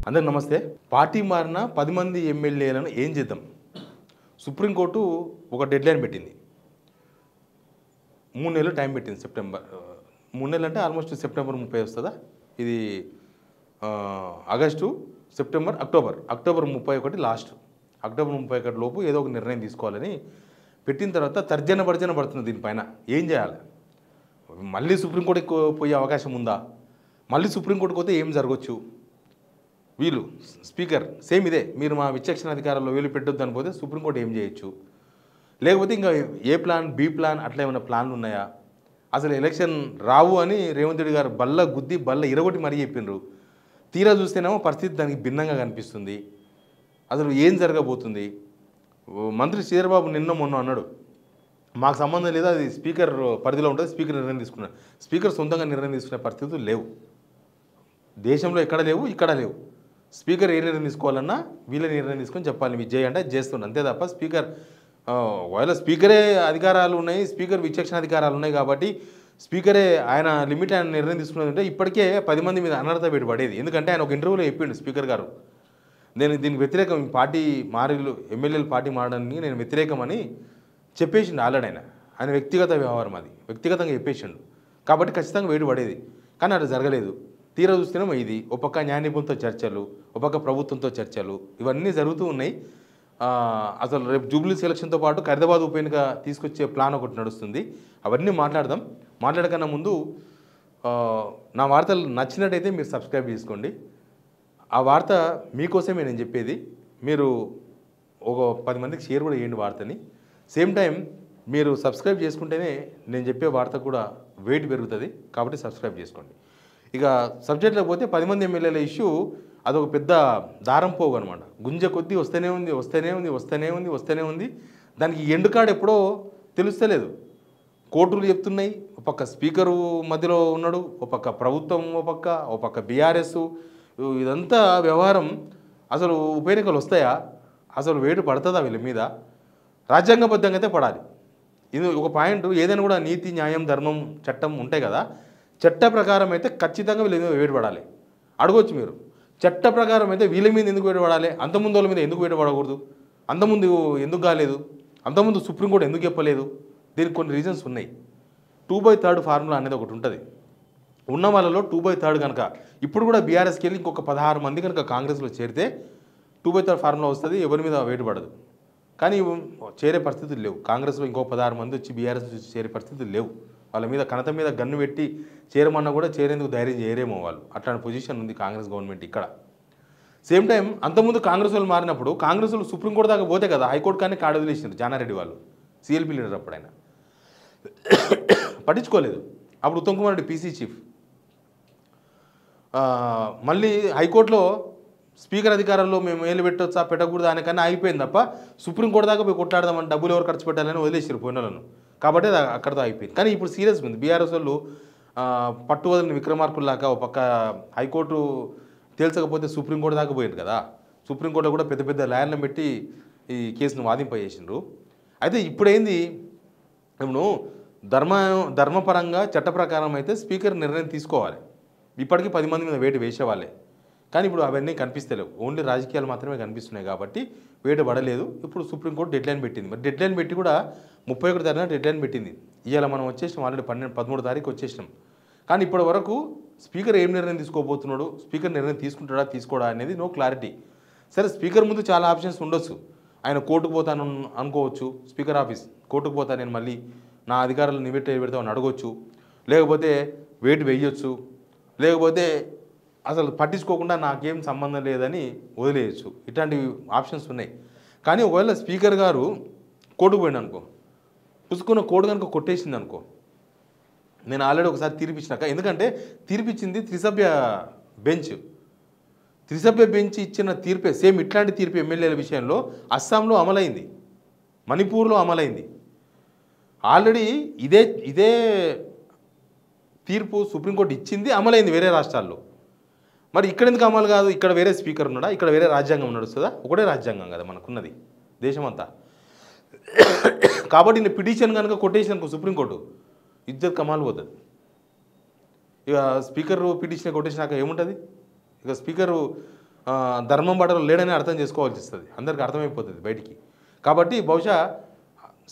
అందరికి నమస్తే. పార్టీ మారిన 10 మంది ఎమ్మెల్యేలను ఏం చేద్దాం? సుప్రీంకోర్టు ఒక డెడ్లైన్ పెట్టింది. 3 నెలలు టైం పెట్టింది. సెప్టెంబర్ 3 నెలలు అంటే ఆల్మోస్ట్ సెప్టెంబర్ 30 వస్తుందా? ఇది August, September, October 31 last. October 31 లోపు ఏదో ఒక నిర్ణయం తీసుకోవాలని పెట్టిన తర్వాత తర్జన భర్జన పడుతుంది దీనిపైన. ఏం చేయాలి? మళ్ళీ సుప్రీంకోర్టుకి పోయే అవకాశం ఉందా? మళ్ళీ సుప్రీంకోర్టుకు పోతే ఏం జరగవచ్చు? వీళ్ళు స్పీకర్ సేమ్ ఇదే, మీరు మా విచక్షణ అధికారంలో వీళ్ళు పెట్టొద్దు అనిపోతే సుప్రీంకోర్టు ఏం చేయొచ్చు? లేకపోతే ఇంకా ఏ ప్లాన్, బి ప్లాన్ అట్లా ఏమైనా ప్లాన్లు ఉన్నాయా? అసలు ఎలక్షన్ రావు అని రేవంత్ రెడ్డి గారు బల్ల గుద్ది బల్ల ఇరగొట్టి మరీ చెప్పిండ్రు. తీరా చూస్తేనేమో పరిస్థితి దానికి భిన్నంగా కనిపిస్తుంది. అసలు ఏం జరగబోతుంది? మంత్రి శ్రీధర్బాబు నిన్న మొన్న అన్నాడు, మాకు సంబంధం లేదు, అది స్పీకర్ పరిధిలో ఉంటుంది, స్పీకర్ నిర్ణయం తీసుకున్నాడు. స్పీకర్ సొంతంగా నిర్ణయం తీసుకునే పరిస్థితులు లేవు, దేశంలో ఎక్కడ లేవు, ఇక్కడ లేవు. స్పీకర్ ఏ నిర్ణయం తీసుకోవాలన్నా వీళ్ళ నిర్ణయం తీసుకొని చెప్పాలి, మీరు చేయంటే అది చేస్తుండే, అంతే తప్ప స్పీకర్ ఒకవేళ స్పీకరే అధికారాలు ఉన్నాయి, స్పీకర్ విచక్షణ అధికారాలు ఉన్నాయి కాబట్టి స్పీకరే ఆయన లిమిట్ ఆయన నిర్ణయం తీసుకున్నదంటే ఇప్పటికే 10 మంది మీద అనర్హత వేటు పడేది. ఎందుకంటే ఆయన ఒక ఇంటర్వ్యూలో చెప్పిండు స్పీకర్ గారు, నేను దీనికి వ్యతిరేకం, పార్టీ మారీలు ఎమ్మెల్యేలు పార్టీ మారడానికి నేను వ్యతిరేకమని చెప్పేసిండు ఆల్రెడీ. ఆయన వ్యక్తిగత వ్యవహారం, అది వ్యక్తిగతంగా చెప్పేసిండు కాబట్టి ఖచ్చితంగా వేటు పడేది. కానీ అది జరగలేదు. తీరా చూస్తేనేమో ఇది ఒక పక్క న్యాయ నిపుణులతో చర్చలు, ఒక పక్క ప్రభుత్వంతో చర్చలు, ఇవన్నీ జరుగుతూ ఉన్నాయి. అసలు రేపు జూబ్లీ సెలక్షన్తో పాటు ఖైరదాబాద్ ఉప ఎన్నిక తీసుకొచ్చే ప్లాన్ ఒకటి నడుస్తుంది. అవన్నీ మాట్లాడదాం. మాట్లాడకన్నా ముందు నా వార్తలు నచ్చినట్టయితే మీరు సబ్స్క్రైబ్ చేసుకోండి. ఆ వార్త మీకోసమే నేను చెప్పేది. మీరు ఒక 10 మందికి షేర్ కూడా చేయండి వార్తని. సేమ్ టైం మీరు సబ్స్క్రైబ్ చేసుకుంటేనే నేను చెప్పే వార్త కూడా వెయిట్ పెరుగుతుంది, కాబట్టి సబ్స్క్రైబ్ చేసుకోండి. ఇక సబ్జెక్ట్లోకి పోతే 10 మంది ఎమ్మెల్యేల ఇష్యూ అదొక పెద్ద దారం పోగు అనమాట. గుంజ కొద్దీ వస్తూనే ఉంది. దానికి ఎండుకాడు ఎప్పుడో తెలుస్తలేదు. కోర్టులు చెప్తున్నాయి, ఒక పక్క స్పీకరు మధ్యలో ఉన్నాడు, ఒక పక్క ప్రభుత్వం, ఒక పక్క బీఆర్ఎస్, ఇదంతా వ్యవహారం. అసలు ఉప ఎన్నికలు వస్తాయా? అసలు వేటు పడుతుందా వీళ్ళ మీద? రాజ్యాంగబద్ధంగా అయితే పడాలి. ఇది ఒక పాయింట్. ఏదైనా కూడా నీతి, న్యాయం, ధర్మం, చట్టం ఉంటాయి కదా. చట్ట ప్రకారం అయితే ఖచ్చితంగా వీళ్ళ మీద వేటు పడాలి. అడగవచ్చు మీరు, చట్ట ప్రకారం అయితే వీళ్ళ మీద ఎందుకు వేటు పడాలి, అంతకుముందు వాళ్ళ మీద ఎందుకు వేటు పడకూడదు, అంతకుముందు ఎందుకు కాలేదు, అంతకుముందు సుప్రీంకోర్టు ఎందుకు చెప్పలేదు? దీనికి కొన్ని రీజన్స్ ఉన్నాయి. 2/3 ఫార్ములా అనేది ఒకటి ఉంటుంది. ఉన్న వాళ్ళలో 2/3 కనుక ఇప్పుడు కూడా బీఆర్ఎస్కి వెళ్ళి ఇంకొక 16 మంది కనుక కాంగ్రెస్లో చేరితే 2/3 ఫార్ములా వస్తుంది, ఎవరి మీద వేటు పడదు. కానీ చేరే పరిస్థితులు లేవు. కాంగ్రెస్లో ఇంకో 16 మంది వచ్చి బీఆర్ఎస్ చేరే పరిస్థితులు లేవు. వాళ్ళ మీద కణత మీద గన్ను పెట్టి చేరమన్నా కూడా చేరేందుకు ధైర్యం చేయరేమో వాళ్ళు. అట్లాంటి పొజిషన్ ఉంది కాంగ్రెస్ గవర్నమెంట్ ఇక్కడ. సేమ్ టైం అంతకుముందు కాంగ్రెస్ వాళ్ళు మారినప్పుడు కాంగ్రెస్ వాళ్ళు సుప్రీంకోర్టు దాకా పోతే కదా హైకోర్టు కానీ కాడ వదిలేసింది జానారెడ్డి వాళ్ళు, సిఎల్పి లీడర్ అప్పుడు. ఆయన పట్టించుకోలేదు. అప్పుడు ఉత్తమ్ కుమార్ రెడ్డి పీసీ చీఫ్. మళ్ళీ హైకోర్టులో స్పీకర్ అధికారంలో మేము ఏళ్ళు పెట్టొచ్చా పెట్టకూడదు అనేకన్నా అయిపోయింది తప్ప సుప్రీంకోర్టు దాకా పోయి కొట్లాడదామని డబ్బులు ఎవరు ఖర్చు పెట్టాలని వదిలేసారు పోయిన వాళ్ళను. కాబట్టి అది అక్కడితో అయిపోయింది. కానీ ఇప్పుడు సీరియస్ ఉంది. బీఆర్ఎస్ వాళ్ళు పట్టు వదిలిన విక్రమార్కుల్లాగా ఒక పక్క హైకోర్టు తేల్చకపోతే సుప్రీంకోర్టు దాకా పోయింది కదా. సుప్రీంకోర్టులో కూడా పెద్ద పెద్ద లాయర్లను పెట్టి ఈ కేసును వాదింపజేసిండ్రు. అయితే ఇప్పుడేంది, ఇప్పుడు ధర్మపరంగా చట్ట ప్రకారం అయితే స్పీకర్ నిర్ణయం తీసుకోవాలి. ఇప్పటికీ 10 మంది మీద వేటు వేసేవాళ్ళే. కానీ ఇప్పుడు అవన్నీ కనిపిస్తలేవు, ఓన్లీ రాజకీయాలు మాత్రమే కనిపిస్తున్నాయి కాబట్టి వేటు పడలేదు. ఇప్పుడు సుప్రీంకోర్టు డెడ్లైన్ పెట్టింది. మరి డెడ్లైన్ పెట్టి కూడా 31 తారీఖున డెడ్లైన్ పెట్టింది. ఇవాళ మనం వచ్చేసినాం, ఆల్రెడీ 13 తారీఖు వచ్చేసినాం. కానీ ఇప్పటి వరకు స్పీకర్ ఏం నిర్ణయం తీసుకోబోతున్నాడు, స్పీకర్ నిర్ణయం తీసుకుంటాడా తీసుకోడా అనేది నో క్లారిటీ. సరే, స్పీకర్ ముందు చాలా ఆప్షన్స్ ఉండొచ్చు. ఆయన కోర్టుకు పోతాను అనుకోవచ్చు, స్పీకర్ ఆఫీస్ కోర్టుకు పోతాను నేను, మళ్ళీ నా అధికారులు పెడతామని అడగవచ్చు, లేకపోతే వేటు వేయొచ్చు, లేకపోతే అసలు పట్టించుకోకుండా నాకేం సంబంధం లేదని వదిలేయచ్చు. ఇట్లాంటి ఆప్షన్స్ ఉన్నాయి. కానీ ఒకవేళ స్పీకర్ గారు కోర్టుకు పోయింది అనుకో, పుసుకున్న కోర్టు కనుక కొట్టేసింది అనుకో, నేను ఆల్రెడీ ఒకసారి తీర్పిచ్చినాక, ఎందుకంటే తీర్పిచ్చింది త్రిసభ్య బెంచ్ ఇచ్చిన తీర్పే, సేమ్ ఇట్లాంటి తీర్పు ఎమ్మెల్యేల విషయంలో అస్సాంలో అమలైంది, మణిపూర్లో అమలైంది. ఆల్రెడీ ఇదే తీర్పు సుప్రీంకోర్టు ఇచ్చింది, అమలైంది వేరే రాష్ట్రాల్లో. మరి ఇక్కడ ఎందుకు అమలు కాదు? ఇక్కడ వేరే స్పీకర్ ఉన్నాడా, ఇక్కడ వేరే రాజ్యాంగం నడుస్తుందా? ఒకటే రాజ్యాంగం కదా మనకున్నది దేశమంతా. కాబట్టి నేను పిటిషన్ కనుక కొట్టేసిన సుప్రీంకోర్టు ఇజ్జత్ కమాల్ పోతుంది. ఇక స్పీకర్ పిటిషన్ కొట్టేసినాక ఏముంటుంది? ఇక స్పీకరు ధర్మం బాటలో లేడని అర్థం చేసుకోవాల్సి వస్తుంది, అందరికీ అర్థమైపోతుంది బయటికి. కాబట్టి బహుశా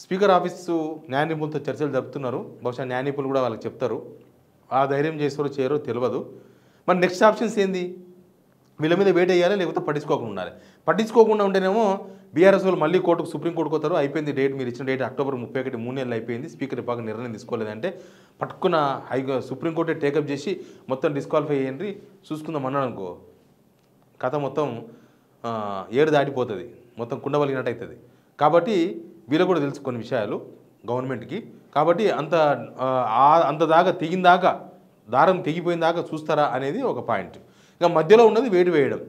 స్పీకర్ ఆఫీసు న్యాయ నిపుణులతో చర్చలు జరుపుతున్నారు, బహుశా న్యాయ నిపుణులు కూడా వాళ్ళకి చెప్తారు, ఆ ధైర్యం చేస్తారో చేయరో తెలియదు. మరి నెక్స్ట్ ఆప్షన్స్ ఏంది, వీళ్ళ మీద వెయిట్ వేయాలి లేకపోతే పట్టించుకోకుండా ఉండాలి. పట్టించుకోకుండా ఉంటేనేమో బీఆర్ఎస్ వాళ్ళు మళ్ళీ కోర్టుకు సుప్రీంకోర్టుకు పోతారు, అయిపోయింది డేట్, మీరు ఇచ్చిన డేట్ అక్టోబర్ 31, 3 నెలలు అయిపోయింది, స్పీకర్ ఇప్పటికి నిర్ణయం తీసుకోలేదంటే పట్టుకున్న సుప్రీంకోర్టే టేకప్ చేసి మొత్తం డిస్క్వాలిఫై అయ్యండి చూసుకుందాం అన్నాడు అనుకో, కథ మొత్తం ఏడు దాటిపోతుంది, మొత్తం కుండవలిగినట్టు అవుతుంది. కాబట్టి వీళ్ళకు కూడా తెలుసు కొన్ని విషయాలు గవర్నమెంట్కి. కాబట్టి అంత దాకా తెగిందాకా, దారం తెగిపోయిన దాకా చూస్తారా అనేది ఒక పాయింట్. ఇక మధ్యలో ఉన్నది వేడి వేయడం.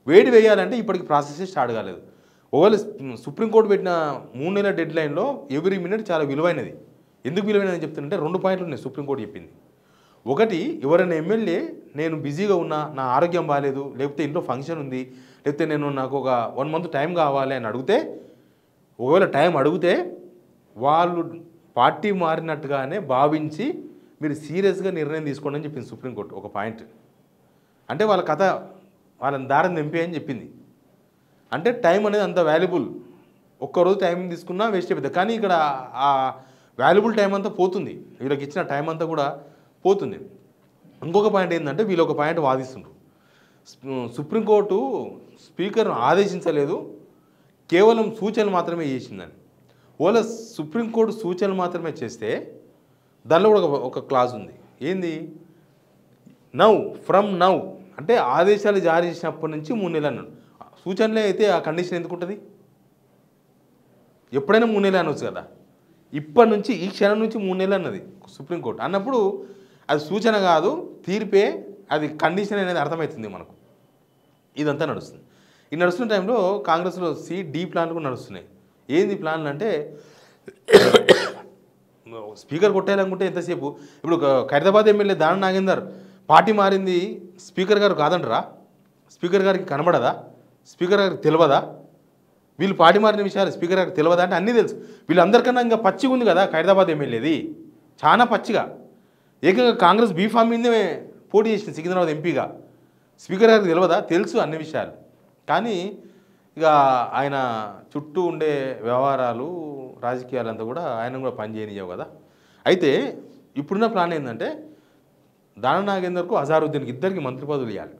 వేడి వేయాలంటే ఇప్పటికి ప్రాసెస్ స్టార్ట్ కాలేదు. ఒకవేళ సుప్రీంకోర్టు పెట్టిన 3 నెలల డెడ్ లైన్లో ఎవ్రీ మినిట్ చాలా విలువైనది. ఎందుకు విలువైనదని చెప్తుందంటే 2 పాయింట్లు ఉన్నాయి సుప్రీంకోర్టు చెప్పింది. ఒకటి, ఎవరైనా ఎమ్మెల్యే నేను బిజీగా ఉన్నా, నా ఆరోగ్యం బాగాలేదు, లేకపోతే ఇంట్లో ఫంక్షన్ ఉంది, లేకపోతే నాకు ఒక 1 మంత్ టైం కావాలి అని అడిగితే, ఒకవేళ టైం అడిగితే వాళ్ళు పార్టీ మారినట్టుగానే భావించి మీరు సీరియస్గా నిర్ణయం తీసుకోండి అని చెప్పింది సుప్రీంకోర్టు. ఒక పాయింట్ అంటే వాళ్ళ కథ వాళ్ళని దారిని నింపే అని చెప్పింది. అంటే టైం అనేది అంత వాల్యుబుల్, ఒక్కరోజు టైం తీసుకున్నా వేస్ట్ అయిపోతుంది. కానీ ఇక్కడ ఆ వాల్యుబుల్ టైం అంతా పోతుంది, వీళ్ళకి ఇచ్చిన టైం అంతా కూడా పోతుంది. ఇంకొక పాయింట్ ఏంటంటే వీళ్ళు ఒక పాయింట్ వాదిస్తుండ్రు, సుప్రీంకోర్టు స్పీకర్ను ఆదేశించలేదు, కేవలం సూచనలు మాత్రమే చేసిందని. ఓలా సుప్రీంకోర్టు సూచనలు మాత్రమే చేస్తే దానిలో కూడా ఒక క్లాజ్ ఉంది, ఏంది, ఫ్రమ్ నౌ అంటే ఆదేశాలు జారీ చేసినప్పటి నుంచి 3 నెలలు అన్నాడు. సూచనలే అయితే ఆ కండిషన్ ఎందుకు ఉంటుంది, ఎప్పుడైనా 3 నెలలు అనవచ్చు కదా, ఇప్పటి నుంచి ఈ క్షణం నుంచి 3 నెలలు అన్నది సుప్రీంకోర్టు అన్నప్పుడు అది సూచన కాదు, తీర్పే, అది కండిషన్ అనేది అర్థమవుతుంది మనకు. ఇదంతా నడుస్తుంది. ఈ నడుస్తున్న టైంలో కాంగ్రెస్లో డి ప్లాన్లు కూడా నడుస్తున్నాయి. ఏంది ప్లాన్లు అంటే, స్పీకర్ కొట్టేయాలనుకుంటే ఎంతసేపు, ఇప్పుడు ఖైరతాబాద్ ఎమ్మెల్యే దానం నాగేందర్ పార్టీ మారింది, స్పీకర్ గారు కాదంటారా, స్పీకర్ గారికి కనబడదా, స్పీకర్ గారికి తెలియదా, వీళ్ళు పార్టీ మారిన విషయాలు స్పీకర్ గారికి తెలియదా అంటే అన్నీ తెలుసు. వీళ్ళందరికన్నా ఇంకా పచ్చిగా ఉంది కదా ఖైరతాబాద్ ఎమ్మెల్యేది, చాలా పచ్చిగా, ఏకంగా కాంగ్రెస్ బీఫామ్ మీదే పోటీ చేసింది సికింద్రాబాద్ ఎంపీగా, స్పీకర్ గారికి తెలియదా, తెలుసు అన్ని విషయాలు. కానీ ఇక ఆయన చుట్టూ ఉండే వ్యవహారాలు రాజకీయాలంతా కూడా ఆయన కూడా పనిచేయనివ్వవు కదా. అయితే ఇప్పుడున్న ప్లాన్ ఏంటంటే దానం నాగేందర్కు అజారుద్దీన్కి ఇద్దరికి మంత్రి పదవులు ఇవ్వాలి,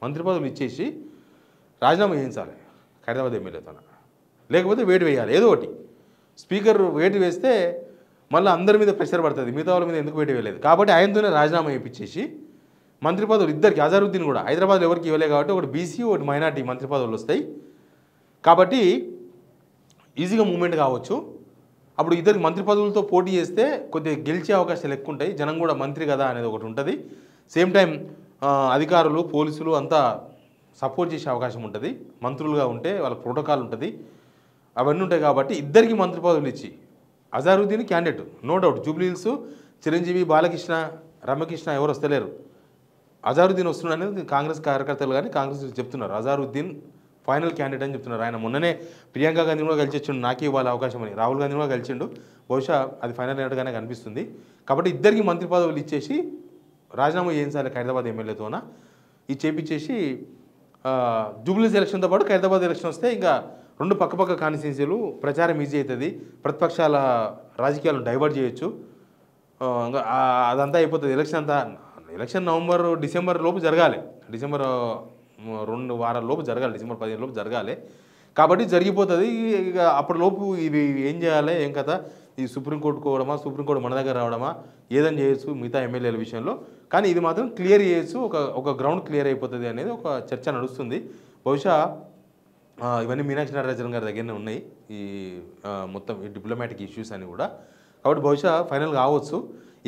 మంత్రి పదవులు ఇచ్చేసి రాజీనామా చేయించాలి ఖైరతాబాద్ ఎమ్మెల్యేతో, లేకపోతే వేటు వేయాలి ఏదో ఒకటి. స్పీకర్ వేటు వేస్తే మళ్ళీ అందరి మీద ప్రెషర్ పడుతుంది, మిగతా వాళ్ళ మీద ఎందుకు వేటు వేయలేదు, కాబట్టి ఆయనతోనే రాజీనామా చేయించేసి మంత్రి పదవులు ఇద్దరికి, అజారుద్దీన్ కూడా హైదరాబాద్లో ఎవరికి ఇవ్వలే కాబట్టి ఒకటి బీసీ ఒకటి మైనార్టీ మంత్రి పదవులు వస్తాయి కాబట్టి ఈజీగా మూవ్మెంట్ కావచ్చు. అప్పుడు ఇద్దరికి మంత్రి పదవులతో పోటీ చేస్తే కొద్దిగా గెలిచే అవకాశాలు ఎక్కువ ఉంటాయి, జనం కూడా మంత్రి కదా అనేది ఒకటి ఉంటుంది. సేమ్ టైం అధికారులు పోలీసులు అంతా సపోర్ట్ చేసే అవకాశం ఉంటుంది, మంత్రులుగా ఉంటే వాళ్ళ ప్రోటోకాల్ ఉంటుంది, అవన్నీ ఉంటాయి. కాబట్టి ఇద్దరికి మంత్రి పదవులు ఇచ్చి, Azharuddin candidate no doubt, Jubilee Hills Chiranjeevi Balakrishna Ramakrishna ఎవరు వస్తలేరు, అజారుద్దీన్ వస్తున్నాడు అనేది కాంగ్రెస్ కార్యకర్తలు కానీ కాంగ్రెస్ చెప్తున్నారు, అజారుద్దీన్ ఫైనల్ క్యాండిడేట్ అని చెప్తున్నారు. ఆయన మొన్ననే ప్రియాంక గాంధీ కూడా కలిసి వచ్చిండు, నాకే ఇవ్వాలి అవకాశం అని, రాహుల్ గాంధీ కూడా కలిసిండు, బహుశా అది ఫైనల్ అయినట్టుగానే కనిపిస్తుంది. కాబట్టి ఇద్దరికి మంత్రి పదవులు ఇచ్చేసి రాజీనామా చేయించాలి ఖైరతాబాద్ ఎమ్మెల్యేతోన, ఇది చేపించేసి జూబ్లీస్ ఎలక్షన్తో పాటు ఖైరతాబాద్ ఎలక్షన్ వస్తే ఇంకా 2 పక్కపక్క కాన్స్టిట్యున్సీలు ప్రచారం ఈజీ అవుతుంది, ప్రతిపక్షాల రాజకీయాలను డైవర్ట్ చేయొచ్చు, అదంతా అయిపోతుంది. ఎలక్షన్ నవంబర్ డిసెంబర్ లోపు జరగాలి, డిసెంబర్ 2 వారాల లోపు జరగాలి, డిసెంబర్ 15 లోపు జరగాలి. కాబట్టి జరిగిపోతుంది. ఇక అప్పటిలోపు ఇవి ఏం చేయాలి, ఏం కథ, ఈ సుప్రీంకోర్టుకు పోవడమా, సుప్రీంకోర్టు మన దగ్గర రావడమా, ఏదని చేయొచ్చు మిగతా ఎమ్మెల్యేల విషయంలో, కానీ ఇది మాత్రం క్లియర్ చేయొచ్చు, ఒక గ్రౌండ్ క్లియర్ అయిపోతుంది అనేది ఒక చర్చ నడుస్తుంది. బహుశా ఇవన్నీ మీనాక్షి నటరాజన్ గారి దగ్గరనే ఉన్నాయి, ఈ మొత్తం ఈ డిప్లొమాటిక్ ఇష్యూస్ అని కూడా. కాబట్టి బహుశా ఫైనల్ కావచ్చు.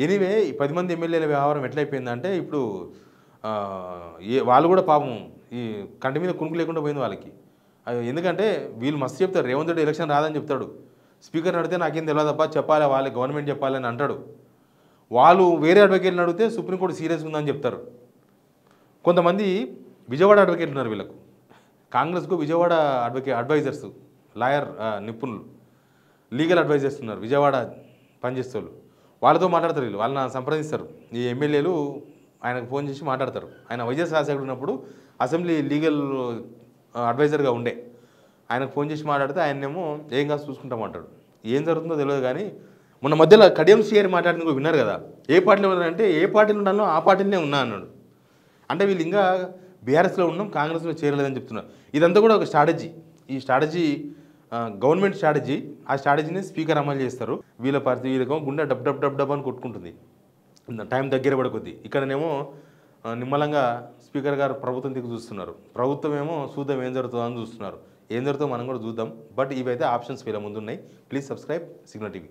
ఎనీవే ఈ 10 మంది ఎమ్మెల్యేల వ్యవహారం ఎట్లయిపోయిందంటే ఇప్పుడు వాళ్ళు కూడా పాపం ఈ కంటి మీద కునుకు లేకుండా పోయింది వాళ్ళకి. ఎందుకంటే వీళ్ళు మస్తు చెప్తారు, రేవంత్ రెడ్డి ఎలక్షన్ రాదని చెప్తాడు, స్పీకర్ని అడిగితే నాకేం తెలియదప్ప చెప్పాలి, వాళ్ళే గవర్నమెంట్ చెప్పాలని అంటాడు. వాళ్ళు వేరే అడ్వకేట్ని అడిగితే సుప్రీంకోర్టు సీరియస్గా ఉందని చెప్తారు. కొంతమంది విజయవాడ అడ్వకేట్లు ఉన్నారు వీళ్ళకు, కాంగ్రెస్కు విజయవాడ అడ్వైజర్స్, లాయర్ నిపుణులు, లీగల్ అడ్వైజర్స్ ఉన్నారు విజయవాడ పనిచేస్తూ, వాళ్ళతో మాట్లాడతారు వీళ్ళు, వాళ్ళని సంప్రదిస్తారు. ఈ ఎమ్మెల్యేలు ఆయనకు ఫోన్ చేసి మాట్లాడతారు. ఆయన వైఎస్ రాజశేఖర్ ఉన్నప్పుడు అసెంబ్లీ లీగల్ అడ్వైజర్గా ఉండే. ఆయనకు ఫోన్ చేసి మాట్లాడితే ఆయనేమో ఏం కాదు చూసుకుంటామంటాడు. ఏం జరుగుతుందో తెలియదు కానీ మొన్న మధ్యలో కడియం శ్రీహరి మాట్లాడింది కూడా విన్నారు కదా. ఏ పార్టీలో ఉన్నారంటే ఏ పార్టీలో ఉన్నానో ఆ పార్టీలోనే ఉన్నా అన్నాడు. అంటే వీళ్ళు ఇంకా బీఆర్ఎస్లో ఉన్నాం, కాంగ్రెస్లో చేరలేదని చెప్తున్నారు. ఇదంతా కూడా ఒక స్ట్రాటజీ. ఈ స్ట్రాటజీ గవర్నమెంట్ స్ట్రాటజీ. ఆ స్ట్రాటజీని స్పీకర్ అమలు చేస్తారు. వీళ్ళ పరిస్థితి వీళ్ళకేమో గుండె డబ్ డబ్ డబ్ డబ్ అని కొట్టుకుంటుంది టైం దగ్గర పడుకొద్ది. ఇక్కడనేమో నిమ్మలంగా స్పీకర్ గారు ప్రభుత్వం దిక్కు చూస్తున్నారు. ప్రభుత్వం ఏమో చూద్దాం ఏం జరుగుతుందో అని చూస్తున్నారు. ఏం జరుగుతుందో మనం కూడా చూద్దాం. బట్ ఇవైతే ఆప్షన్స్ వీళ్ళ ముందు ఉన్నాయి. Please subscribe signal TV.